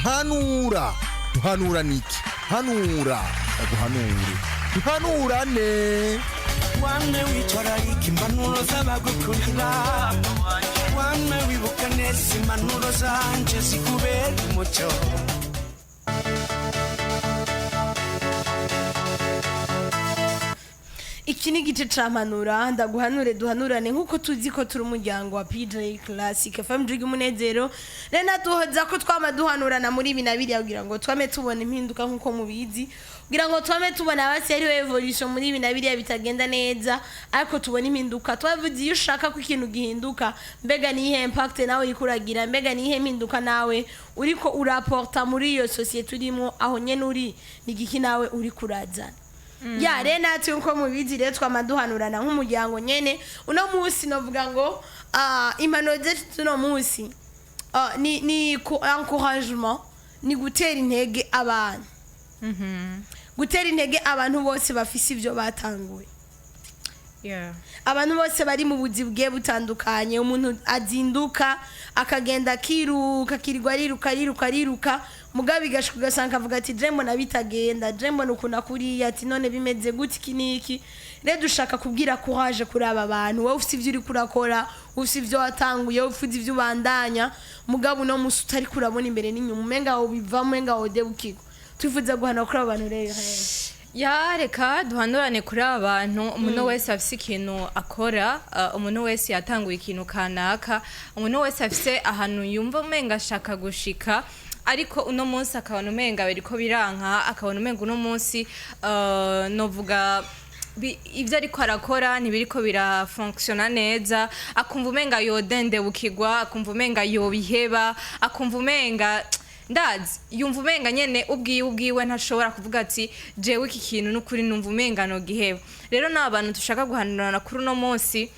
hanura duhanura niki hanura aguhanure duhanurane wame wicara impanuro z'abagukunda wame wibuka neza impanuro zanje zikubera umucyo iki ni igice c'amanura ndaguhanure duhanurane nkuko tuzi ko turi umuryango wa PJ Classic FM Drigi Munezero rena tuhoza ko twama duhanurana muri ibi na biriya kugira ngo twame tubona impinduka nkuko mubizi kugira ngo twame tubona abasi ari evolution muri ibi na biriya bitagenda neza ariko tubona impinduka twavuze iyo ushaka ko ikintu gihinduka mbega ni ihe impact nawe ikuragira mbega ni ihe impinduka nawe uriko uraporta muri iyo societe urimo aho nyene uri nigiki nawe uri kurazana ya rena ati uko mubizi rero twamaduhanurana nk'umuryango nyene uno munsi novuga ngo impano zetu no munsi ni encouragement ni gutera intege abantu gutera intege abantu bose bafise ivyo batanguye abantu bose bari mu buzi bwe butandukanye umuntu azinduka akagenda kiruka kirirwa riruka mugabe gashuka gasanga avuga ati Drembo nabitagenda Drembo nukuna kuri ati none bimeze guti kiniki rero dushaka kubwira courage kuri aba bantu wowe ufite ivyo uri kurakora ufite ivyo watanguye ufite ivyo ubandanya mugabo no musi utari kurabona imbere n'inyuma umenga ubivamo menga odebukiko twifuza guhana kuri abantu rero ya reka duhanurane kuri abantu umuntu wese afise ikintu akora umuntu wese yatanguye ikintu kanaka umuntu wese afise ahantu yumva umenga ashaka gushika ariko uno munsi akabona umenga biriko biranka akabona umenga uno munsi novuga ivyo ariko arakora ntibiriko birafunctiona neza akumva umenga yodende bukigwa akumva umenga yobiheba akumva umenga ndazi yumva umenga nyene ubwiwe ntashobora kuvuga ati jewe iki kintu n'ukuri numva umenga no giheba rero n'abantu dushaka guhanurana kuri uno munsi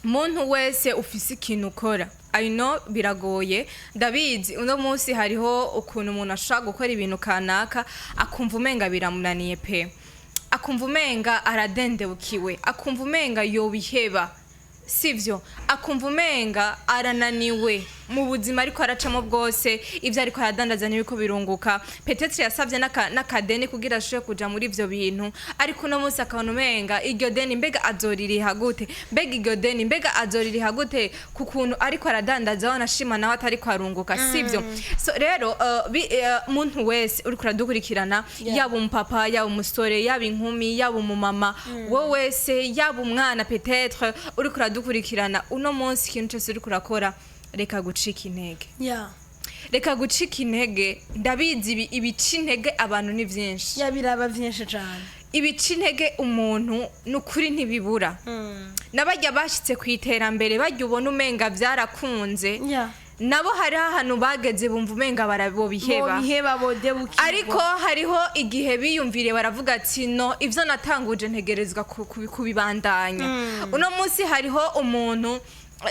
muntu wese ufise ikintu ukora I know biragoye ndabizi uno munsi hariho ukuntu umuntu ashaka gukora ibintu kanaka akumva umenga biramunaniye pe akumva umenga aradendebukiwe akumva umenga yobiheba sivyo akumva umenga arananiwe mu buzima ariko aracamo bwose ivyo ariko aradandaza nibiko birunguka peut-être yasavye n'akadeni kugira ashobore kuja muri ivyo bintu ariko no munsi akabona umenga iryo deni mbega azoririha gute mbega iryo deni mbega azoririha gute kukuntu ariko aradandaza wanashima nawe atari kwarunguka sivyo so rero muntu wese uri kuradukurikirana yaba umupapa yaba umusore yaba inkumi yaba umumama wowe wese yaba umwana peut-être uri kuradukurikirana uno munsi ikintu cyose uri kurakora reka gucika intege reka gucika intege ndabizi ibica intege abantu ni vyinshi biraba vyinshi cyane ibica intege umuntu n'ukuri ntibibura nabajya bashitse kwiterambere bajya ubona umenga byarakunze nabo hari ahantu bageze bumva umenga barabobiheba ariko hariho igihe biyumvire baravuga ati no ivyo natanguje ntegerezwa kubibandanya uno munsi hariho umuntu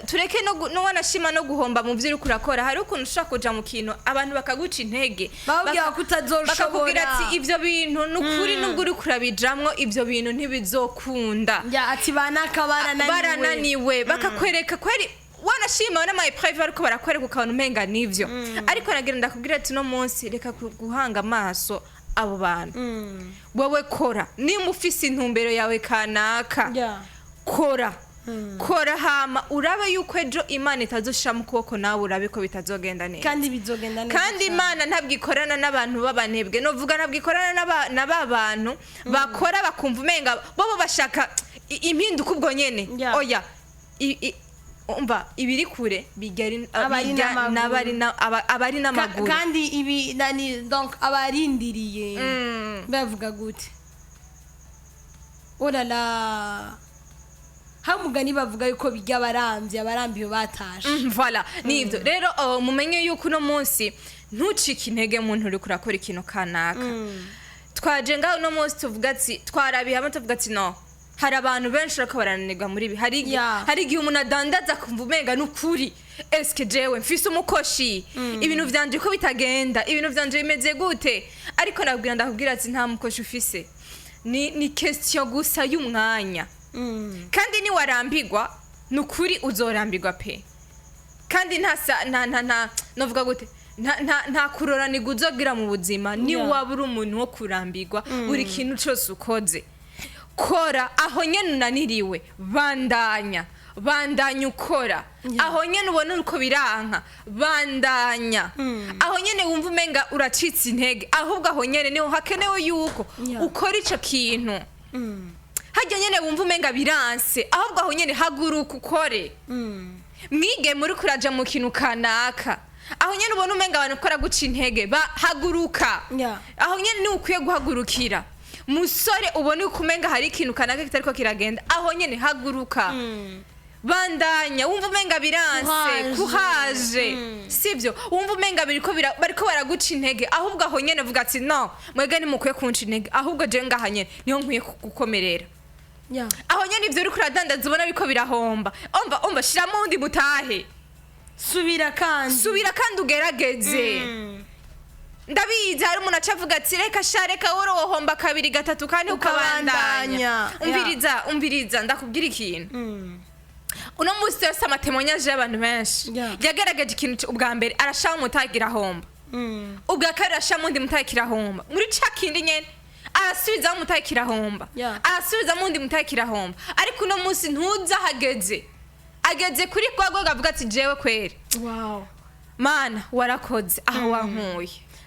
tureke no wanashima no guhomba mu vyiri kurakora hari ukuntu ushaka kuja mu kintu abantu bakaguca intege bakakubwira ati ivyo bintu n'ukuri nubwo uri kurabijamwo ivyo bintu ntibizokunda ati barananiwe bakakwereka kweri wanashima wana my private ariko barakwereka ukabona umenga nivyo ariko nagira ndakubwira ati no munsi reka guhanga amaso abo bantu wewe kora nimba ufise intumbero yawe kanaka kora hama urabe yuko ejo Imana itazoshira mu kuboko nawe urabe ko bitazogenda neza kandi bizogenda neza kandi Imana ntabwikorana n'abantu babanebwe no vuga ntabwikorana n'abantu bakora bakumva umenga bobo bashaka impinduka ubwo nyene oya umva ibiri kure bigari abari n'amaguru kandi ibi donc abarindiriye bavuga gute orala hamugani bavuga yuko bijya abarambiye batashe voilà nivyo rero mumenye yuko uno munsi ntucike intege muntu uri kurakora ikintu kanaka twaje ngaho uno munsi tuvuga ati twarabiye hamwe tuvuga ati no hari abantu benshi ariko barananirwa muri ibi hari igihe umuntu adandaza kumva umenga n'ukuri eske jewe mfise umukoshi ibintu vyanje ko bitagenda ibintu vyanje bimeze gute ariko ndakubwira ati nta mukoshi ufise ni question gusa y'umwanya kandi ni warambirwa nukuri uzorambirwa pe kandi nta novuga gute nta kuroranirwa uzogira mu buzima ni waba uri umuntu wo kurambirwa buri kintu cyose ukoze kora aho nyene unaniriwe bandanya ukora aho nyene ubona uko biranka bandanya aho nyene wumva umenga uracitse intege ahubwo aho nyene niho hakenewe yuko ukora ico kintu hajya nyene wumva umenga biranse ahubwo aho nyene haguruka ukore mwige muri kuraja mu kintu kanaka aho nyene ubona umenga abantu ukora guca intege haguruka aho nyene ni ukwiye guhagurukira musore ubone uko umenga hari ikintu kanaka kitariko kiragenda aho nyene haguruka bandanya wumva umenga biranse kuhaje sivyo wumva umenga bariko baraguca intege ahubwo aho nyene vuga ati no mwega ni mukwiye kunca intege ahubwo je ngaha nyene niho nkwiye gukomerera aho nyene ivyo uri kuradandaza ubona biko birahomba umva shiramo undi mutahe subira kandi ugerageze ndabizi hari umuntu acavuga ati reka woro wohomba kabiri gatatu kandi ukabandanya umviriza ndakubwira ikintu uno musi yose amatemonyaje y'abantu benshi yagerageje ikintu ubwa mbere arashaka umutagira homba ubwa kabiri arashaka undi mutagira homba muri ca kindi nyene arasubiza umutagira homba arasubiza undi mutagira homba ariko uno musi ntuza ageze kuri kwagwa gavuga ati jewe kwere mana warakoze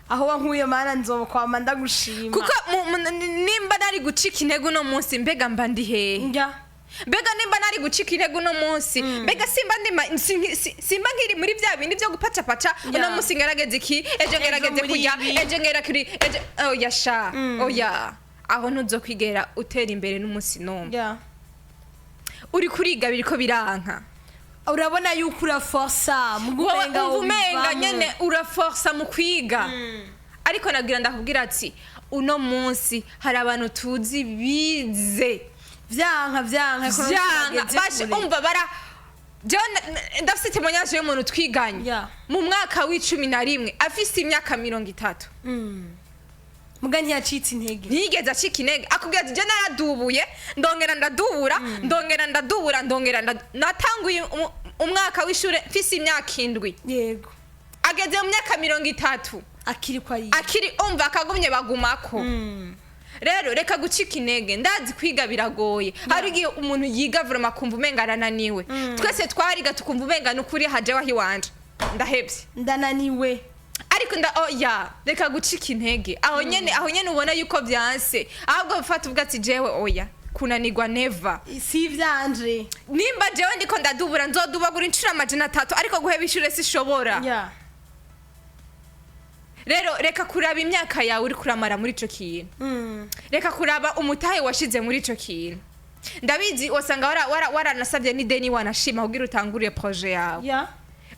aho wankuye mana nzokwama ndagushima kuko nimba nari gucika intego no munsi mbega mba ndi hehe mbega nimba nari gucika intego no munsi mbega simba nkiri muri bya bindi byo gupacapaca no munsi ngerageze iki ejo ngerageze kujya ejo ngera kuri oya sha oya aho ntuzokwigera utera imbere n'umunsi nomwe uri kuriga biriko biranka urabona yuko uraforsa mugumenga umenga nyene uraforsa mu kwiga ariko nagira ndakubwira ati uno munsi hari abantu tuzi bize vyanka bashe umva bara ndafite temonyaje y'umuntu twiganye mu mwaka w'11 afise imyaka 30 muga ntiyacitse intege ntigeze acika intege akubwira ati je naradubuye ndongera ndadubura natanguye umwaka w'ishure mfise imyaka 7 yego ageze mu myaka 30 akiri umva akagumye bagumako rero reka gucika intege ndazi kwiga biragoye hari igihe umuntu yiga vrema kumva umenga arananiwe twese twariga tukumva umenga n'ukuri haje wahi wanje ndahebye ndananiwe ariko reka gucika intege aho nyene ubona yuko byanse ahubwo bifata uvuga ati jewe oya kunanirwa never si vyanje nimba jewe ndiko ndadubura nzodubagura inshuro 300 ariko guheba ishure sishobora rero reka kuraba imyaka yawe uri kuramara muri ico kintu reka kuraba umutahe washize muri ico kintu ndabizi wasanga waranasabye n'ideni wanashima kugira utanguriye projet yawe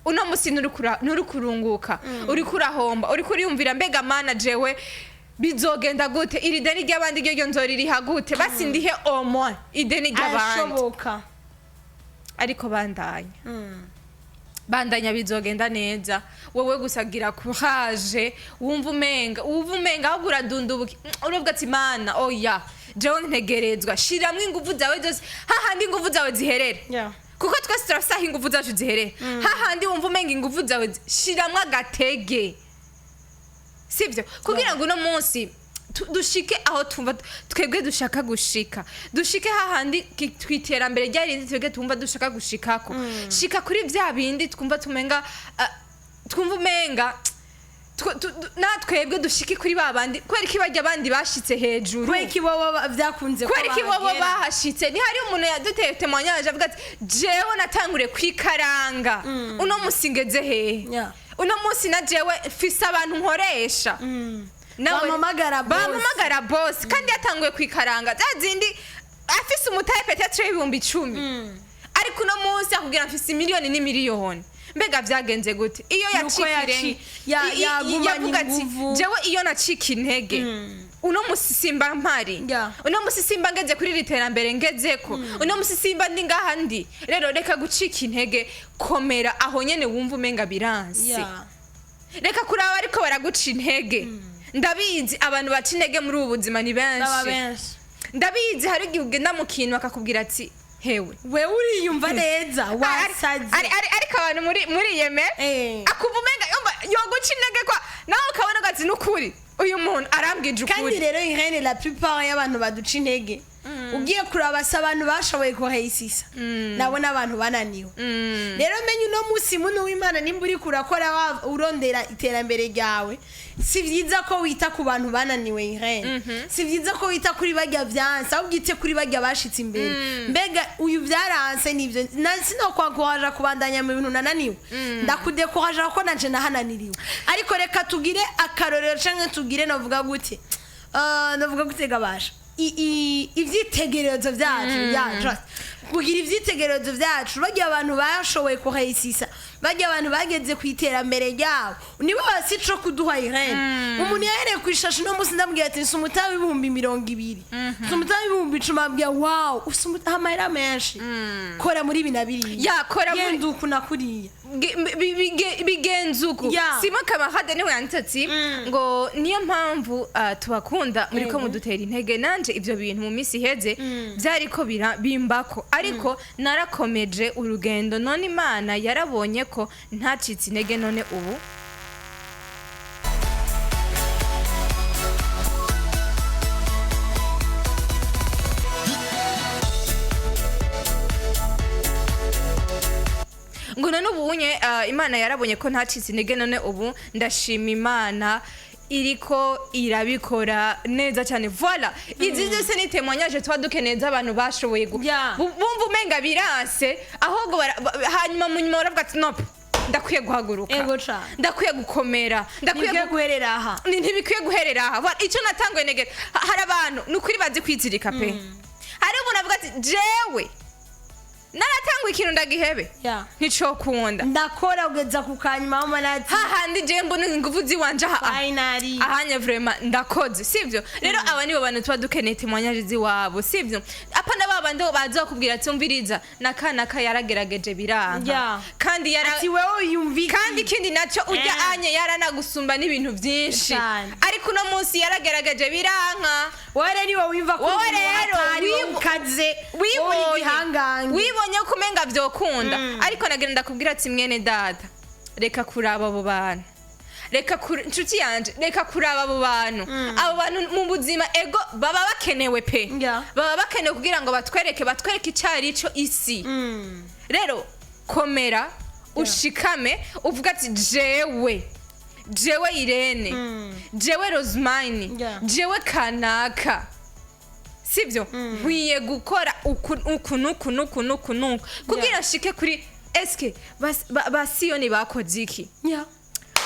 uno musi nuri kurunguka uri kurahomba uri kuriyumvira mbega mana jewe bizogenda gute iri deni ry'abandi ryo nzoririha gute basi ndihe omwa ideni ry'abandi ariko bandanya bizogenda neza wowe gusagira courage wumva umenga ahubwo uradundubuka uravuga ati mana oya jewe ntegerezwa shiramwe ingufu zawe zose hahandi ingufu zawe ziherera kuko twese turasaha ingufu zacu ziherera hahandi wumva umenga ingufu zawe shiramwe agatege sivyo kugira ngo uno munsi dushike aho tumva twebwe dushaka gushika dushike hahandi twiterambere ryarindi twebwe tumva dushaka gushikako shika kuri vya bindi twumva tumenga twumva umenga natwebwe dushike kuri babandi kweri kibajya abandi bashitse hejuru kweri kibobo vyakunze kweri kibobo bahashitse ni hari umuntu yaduteye temoignage avuga ati jewe natangure kwikaranga uno musingeze he uno musi na jewe fisa abantu nkoresha bamamagara boss kandi yatanguye kwikaranga zazindi afise umutahe peut-être 10,000 ariko uno musi akubwira mfise miliyoni n'imiliyoni mbega vyagenze gute iyo yacikire yavuga ati jewe iyo nacika intege uno musi simba mpari uno musi simba ngeze kuri literambere ngezeko uno musi simba ndi ngahandi rero reka gucika intege komera aho nyene wumva umenga biranse reka kuraba ariko baraguca intege ndabizi abantu baca intege muri ubu buzima ni benshi ndabizi hari igihe ugenda mu kintu akakubwira ati hewe we uriyumva neza wasaze ariko abantu muri yeme akuva umenga yoguca intege kwa nawe ukabona ugati n'ukuri uyu muntu arambwije kandi ukuri rero ihene la plupart y'abantu baduca intege ugiye kurabasa abantu bashoboye kuhayisisa nabona abantu bananiwe rero menye uno munsi muntu w'Imana nimba uri kurakora urondera iterambere ryawe si vyiza ko wita ku bantu bananiwe ihene si vyiza ko wita kuri barya vyanse ahubwo ite kuri barya bashitse imbere mbega uyu vyaranse nivyo sino kwakoraja kubandanya mu bintu nananiwe ndakudekoraja ko nanje nahananiriwe ariko reka tugire akarorero canke tugire novuga gute novuga gutega basha ivyitegerezo vyacu kugira ivyitegerezo vyacu bagiye abantu bashoboye kuhayisisa bagiye abantu bageze kwiterambere ryabo nibo basico kuduha ihene umuntu yahereye kwishasha no musi ndambwiye ati sumutawe 220 sumutawe 1010 abwiye wow usumutaha amahera menshi kora muri binabiri ya kora muri yenduku nakuriya bigenzuku sima kamahade niwe yantati ngo niyo mpamvu tubakunda muri ko mudutera intege nanje ivyo bintu mu misi heze byari ko bimbako ariko narakomeje urugendo none Imana yarabonye ko ntacitse intege none ubu ngo none ubunye Imana yarabonye ko ntacitse intege none ubu ndashima Imana iriko irabikora neza cyane voilà izi zose ni témoignage twa dukeneza abantu bashoboye bumva umenga biranse ahubwo hanyuma mu nyuma baravuga ati nope ndakwiye guhaguruka ndakwiye gukomera ndakwiye guherera aha ntibikwiye guherera aha voilà icyo natanguye negera hari abantu nukuri bazi kwizirika pe hari umuntu avuga ati jewe naratangwa ikintu ndagihebe ntico kunda ndakora ugeza kukanyuma aho manati hahandi je mbona ingufu ziwanje finally ahanye vraiment ndakoze sivyo rero aba nibo bantu twa dukeneye témoignage ziwabo sivyo apana babandi baza kubwira ati umviriza nakana yaragerageje biranga kandi yara ati wewe yumviki kandi ikindi naco ujya anye yaranagusumba n'ibintu byinshi ariko no munsi yaragerageje biranga wore ni wowe wimva ko rero wikaze wibonye ubonye kumenga vyokunda ariko nagenda kubwira ati mwene data reka kuraba abo bantu reka nshuti yanje reka kuraba abo bantu mu buzima ego baba bakenewe pe baba bakenewe kugira ngo batwereke icari ico isi rero komera ushikame uvuga ati jewe Irene jewe Rosemine jewe kanaka sivyo nkwiye gukora uku kugira shike kuri eske basiyoni bakoze iki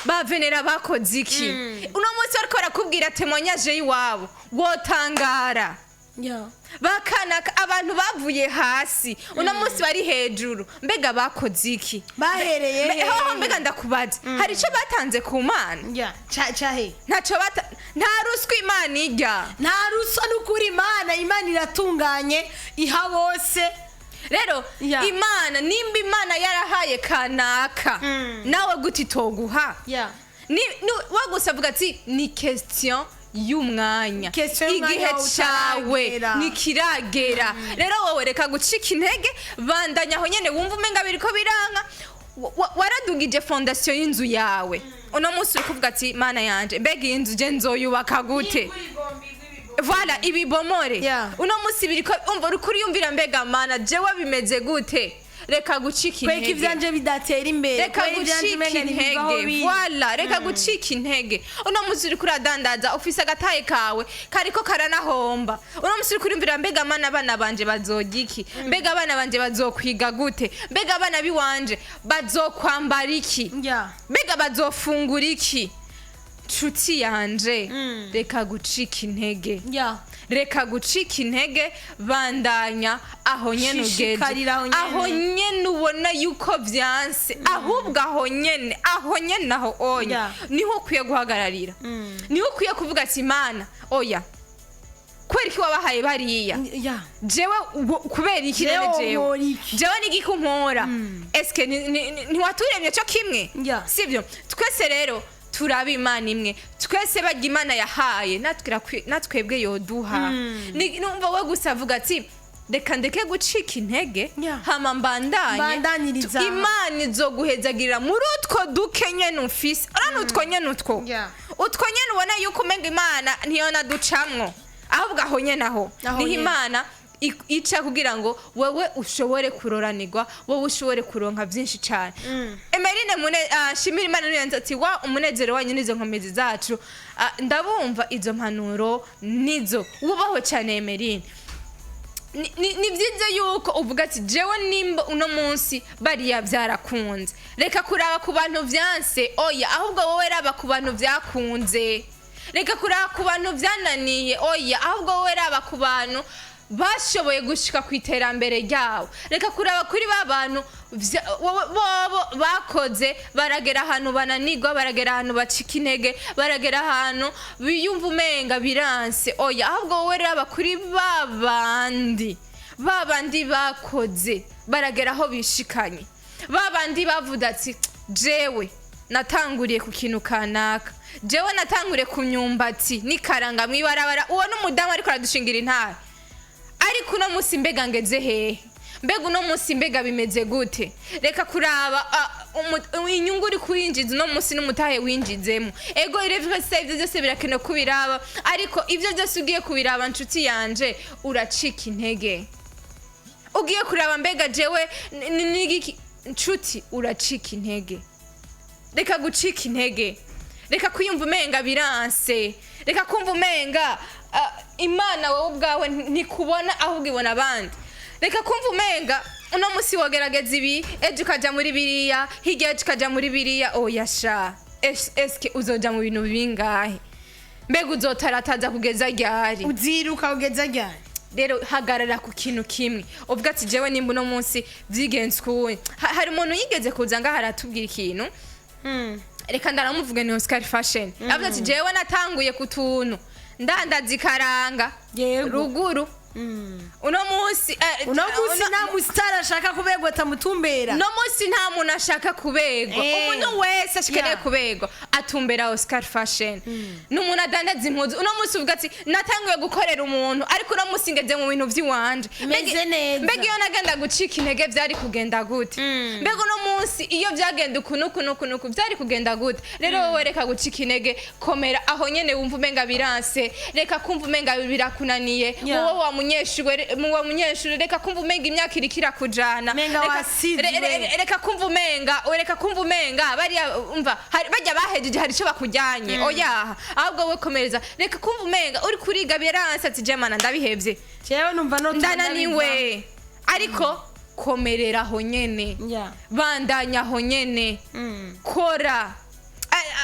bavenera bakoze iki uno munsi ariko arakubwira témoignage yiwabo wotangara bakanaka abantu bavuye hasi uno munsi bari hejuru mbega bakoze iki bahereye mbega ndakubaza hari ico batanze ku Mana cahe ntaco nta ruswa Imana irya nta ruswa n'ukuri Imana iratunganye iha bose rero Imana nimba Imana yarahaye kanaka nawe guti toguha wagusavuga ati ni question y'umwanya igihe cyawe nikiragera rero wowe reka gucika intege bandanya aho nyene wumva umenga biriko biranga waradugije fondation y'inzu yawe uno munsi uri kuvuga ati Mana yanje mbega iyi nzu je nzoyubaka gute voilà ibibomore uno munsi biriko umva uri kuriyumvira mbega Mana jewe bimeze gute reka gucika intege kweka ivyanje bidatera imbere reka gucika intege voilà reka gucika intege uno munsi uri kuradandaza ufise agataye kawe kariko karanahomba uno munsi uri kuriyumvira mbega Mana abana banje bazogiki mbega abana banje bazokwiga gute mbega abana biwanje bazokwambara iki mbega bazofungura iki nshuti yanje reka gucika intege reka gucika intege bandanya aho nyene ugeze aho nyene ubona yuko vyanse ahubwo aho nyene aho oya niho ukwiye guhagararira niho ukwiye kuvuga ati Mana oya kweri ki wabahaye bariya jewe kubera iki rero jewe nigikumpora eske ntiwaturemye cyo kimwe sivyo twese rero turaba Imana imwe twese bajya Imana yahaye natwebwe yoduha numva we gusa avuga ati reka ndeke gucika intege Yeah. hama Mbandaniriza. imana izoguhezagirira muri utwo duke nyene ufise urana utwo nyene utwo Yeah. utwo nyene ubona yuko umenga imana ntiyona ducamwo ahubwo aho nyene aho Aho niho nyene. imana ica kugira ngo wewe ushobore kuroranirwa wowe ushobore kuronka byinshi cyane Emeline shimira imana niyo ati wa umunezero wanyu nizo nkomezi zacu ndabumva izo mpanuro nizo wubaho cyane Emeline ni byiza yuko uvuga ati jewe nimba uno munsi bariya byarakunze reka kuraba ku bantu vyanse oya ahubwo wowe raba ku bantu vyakunze reka kuraba ku bantu vyananiye oya ahubwo wowe raba ku bantu bashoboye gushika ku iterambere ryawo reka kuraba kuri ba bantu bobo bakoze baragera ahantu bananirwa baragera ahantu bacika intege baragera ahantu biyumva umenga biranse oya ahubwo wowe raba kuri babandi bakoze baragera aho bishikanye babandi bavuga ati jewe natanguriye ku kintu kanaka jewe natanguriye ku myumbati n'ikaranga mwibarabara uwo n'umudamu ariko aradushingira intara ariko uno munsi mbega ngeze hehe mbega uno munsi mbega bimeze gute reka kuraba inyungu uri kurinjiza uno munsi n'umutahe winjizemo ego irevese ibyo byose birakenewe kubiraba ariko ibyo byose ugiye kubiraba nshuti yanje uracika intege ugiye kuraba mbega jewe n'igiki nshuti uracika intege reka gucika intege reka kwiyumva umenga biranse reka kumva umenga imana wowe ubwawe ntikubona ahubwo ibona abandi reka kumva umenga uno munsi wogerageza ibi ejo ukaja muri biriya hirya ejo ukaja muri biriya oya sha eske uzoja mu bintu bingahe mbega uzotarataza kugeza ryari uziruka kugeza ryari rero hagarara ku kintu kimwe uvuga ati jewe nimba uno munsi vyigenze kuwe hari umuntu yigeze kuza ngaho aratubwira ikintu reka ndaramuvuga ni Oscar Fashion avuga ati jewe natanguye ku tuntu ndandaza ikaranga ruguru uno munsi nta musitari ashaka kubegwa atamutumbera uno munsi nta muntu ashaka kubegwa umuntu wese ashikeneye kubegwa atumbera Oscar Fashion n'umuntu adandaza impuzu uno munsi uvuga ati natanguye gukorera umuntu ariko uno munsi ngeze mu bintu vy'iwanje meze neza mbega iyo nagenda gucika intege vyari kugenda gute mbega uno munsi iyo vyagenda ukunuku vyari kugenda gute rero wowe reka gucika intege komera aho nyene wumva umenga biranse reka kumva umenga birakunaniye wowe wa munyeshure reka kumva umenga imyaka irikira kujana reka kumva umenga bariya umva bajya bahejeje hari ico bakujyanye oya ahubwo we komereza reka kumva umenga uri kuriga biranse ati jemana ndabihevye jewe numva no ndananiwe ariko komerera aho nyene bandanya aho nyene kora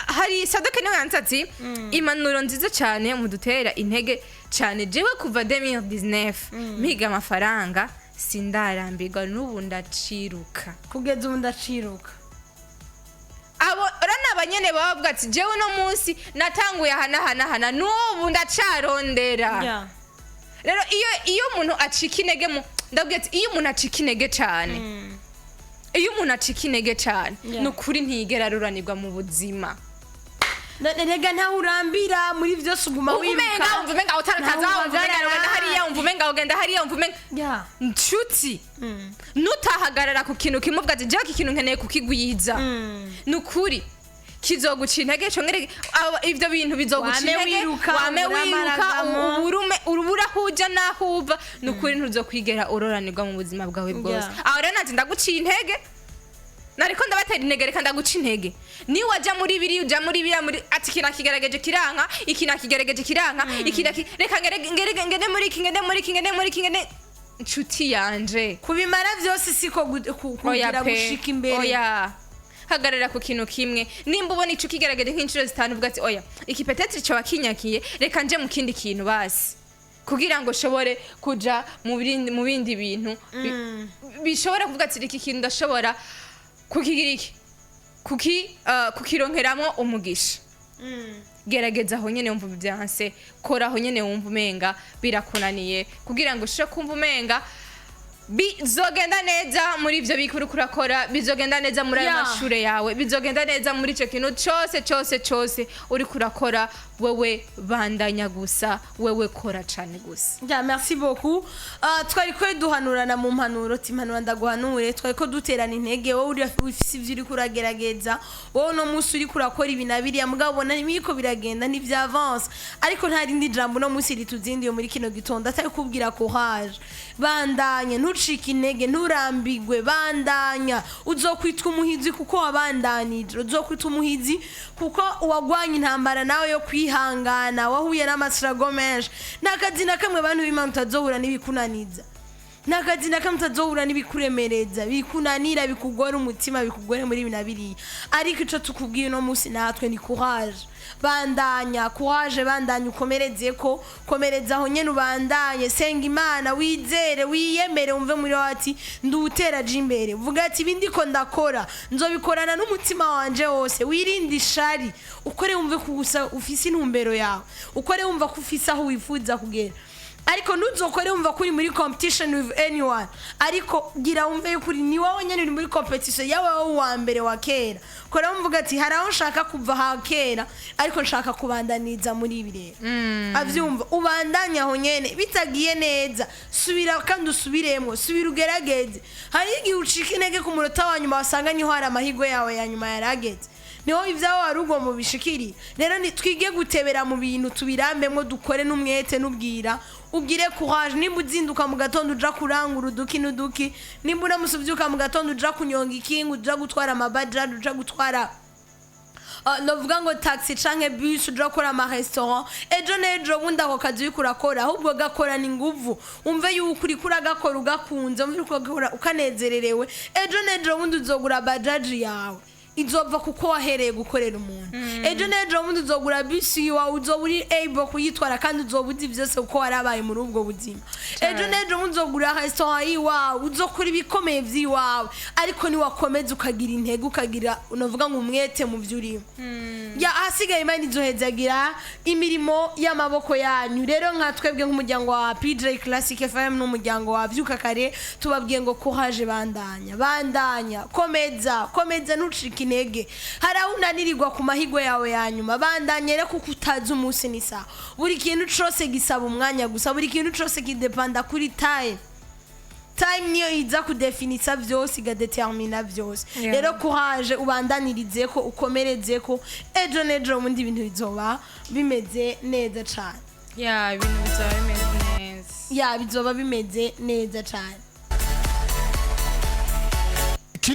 hari Sadoke niwe yansatsi impanuro nziza cyane mudutera intege cyane jewe kuva 2019 mpiga amafaranga sindarambirwa n'ubu ndaciruka kugeza ubu ndaciruka abo rana abanyene bavuga ati jewe no munsi natanguye hana n'ubu ndacarondera rero iyo umuntu acika intege ndabwiye ati iyo umuntu acika intege cyane iyo umuntu acika intege cyane nukuri ntiyigera aruranirwa mu buzima rega ntaho urambira muri byose uguma wiruka umva umenga utarataza umva ugenda hariya nshuti nutahagarara ku kintu kimwe uvuga ati jewe iki kintu nkeneye kukigwiza nukuri kizoguca intege congere ivyo bintu bizoguca intege wame wiruka urubura huja naho uva nukuri ntuzokwigera uroranirwa mu buzima bwawe bwose aho rero nazi ndaguciye intege nariko ndabatera intege reka ndaguca intege ni waja muri biri uja muri biriya muri ati kina kigerageje kiranka ikina kigerageje kiranka ikina reka ngende muri kingende nshuti yanje kubimara vyose siko kugira gushika imbere oya hagarara ku kintu kimwe nimba ubona ico kigerageje nk'inshuro zitanu uvuga ati oya iki peut-être cyo wakinyakiye reka nje mu kindi kintu basi kugira ngo shobore kuja mu bindi bintu bishobora kuvuga ati iki kintu ndashobora kukigira iki kukironkeramwo umugisha gerageza aho nyene wumva byanse kora aho nyene wumva umenga birakunaniye kugira ngo ushobore kumva umenga bizogenda neza muri ivyo bikuru kurakora, bizogenda neza muri ayo mashure yawe, bizogenda neza muri ico kintu cyose uri kurakora. Wewe bandanya gusa, wewe kora cane gusa. Ja, merci beaucoup. Twari ko duhanurana mu mpanuro, timpanura ndaguhanure, twari ko duterana intege, wowe uri ufise ivyo uri kuragerageza, wowe no musi uri kurakora ibinabiriya mugabo bona nimiko biragenda ni vya avance, ariko nta rindi jambo no musi rituzindiye muri kino gitondo atari kubwira courage. Bandanya, ntucike intege, nturambirwe, bandanya. Uzokwitwa umuhizi kuko wabandanije, uzokwitwa umuhizi kuko wagwanye intambara nawe yo kwihangana, wahuye n'amasirago menshi. Nakazi na kamwe abantu b'Imana utazohura n'ibikunaniza, nakazi na kamwe utazohura n'ibikuremereza, bikunanira, bikugora umutima, bikugore muri binabiriya. Ariko ico tukubwiye no musi natwe ni courage. Bandanya, courage, bandanya ukomerezeko, komerezaho nyene ubandanye, senga Imana, wizere, wiyemere, umve muri wati ndutera jimbere. Vuga ati bindiko ndakora, nzobikorana n'umutima wanje wose, wirinde ishari, ukore wumve kugusa ufise intumbero yawe, ukore wumva kufisa aho wifuza kugera. Ariko ntuzokore wumva kuri muri competition with anyone, ariko gira wumve yukuri ni wowe nyene uri muri competition yawe wa mbere wa kera. Kora wumvuga ati haraho nshaka kuva ha kera ariko nshaka kubandaniza muri ibirere. Avyumva ubandanya aho nyene bitagiye neza, subira kandi usubiremo, subira ugerageze. Hari igihe ucika intege ku munota wa nyuma wasanga niho hari amahigo yawe ya nyuma yarageze, niho ivyaho warugo mu bishikiri. Rero twige gutebera mu bintu tubirambemwo, dukore n'umwete n'ubwira, ubwire courage. Nimba uzinduka mu gatondo uja kurangura uduki n'uduki, nimba uramusuvyuka mu gatondo uja kunyonga ikinga, uja gutwara amabajari, uja gutwara novuga ngo taxi canke bus, uja gukora ama restaurant, ejo nejo bundi ako kazi uriko urakora ahubwo gakorana inguvu, umve yuko uriko uragakora ugakunze, umve uriko urakora ukanezererewe. Ejo nejo bundi uzogura bajaji yawe izova kuko wahereye gukorera umuntu. Ejo nejo bundi uzogura bisi yawe, uzoba uri able kuyitwara kandi uzoba uzi vyose uko warabaye muri ubwo buzima. Ejo nejo bundi uzogura restaurant yiwawe, uzokora ibikomeye vyiwawe, ariko ni wakomeza ukagira intege, ukagira unovuga ngo umwete mu vyurimo. Ya hasigaye Imana izohezagira imirimo y'amaboko yanyu. Rero nka twebwe nk'umuryango wa PJ Classic FM n'umuryango wa Vyuka Kare tubabwiye ngo courage, bandanya, bandanya, komeza ntucike intege. Haraho unanirirwa ku mahigo yawe ya nyuma, bandanya rero kuko utazi umunsi n'isaha. Buri kintu cose gisaba umwanya gusa, buri kintu cose kidepanda kuri time niyo iza kudefinisa vyose, igadetermina vyose. Rero courage, ubandanirizeko, ukomerezeko, ejo nejo mundi ibintu bizoba bimeze neza cane. Ibintu bizoba bimeze neza. Bizoba bimeze neza cane.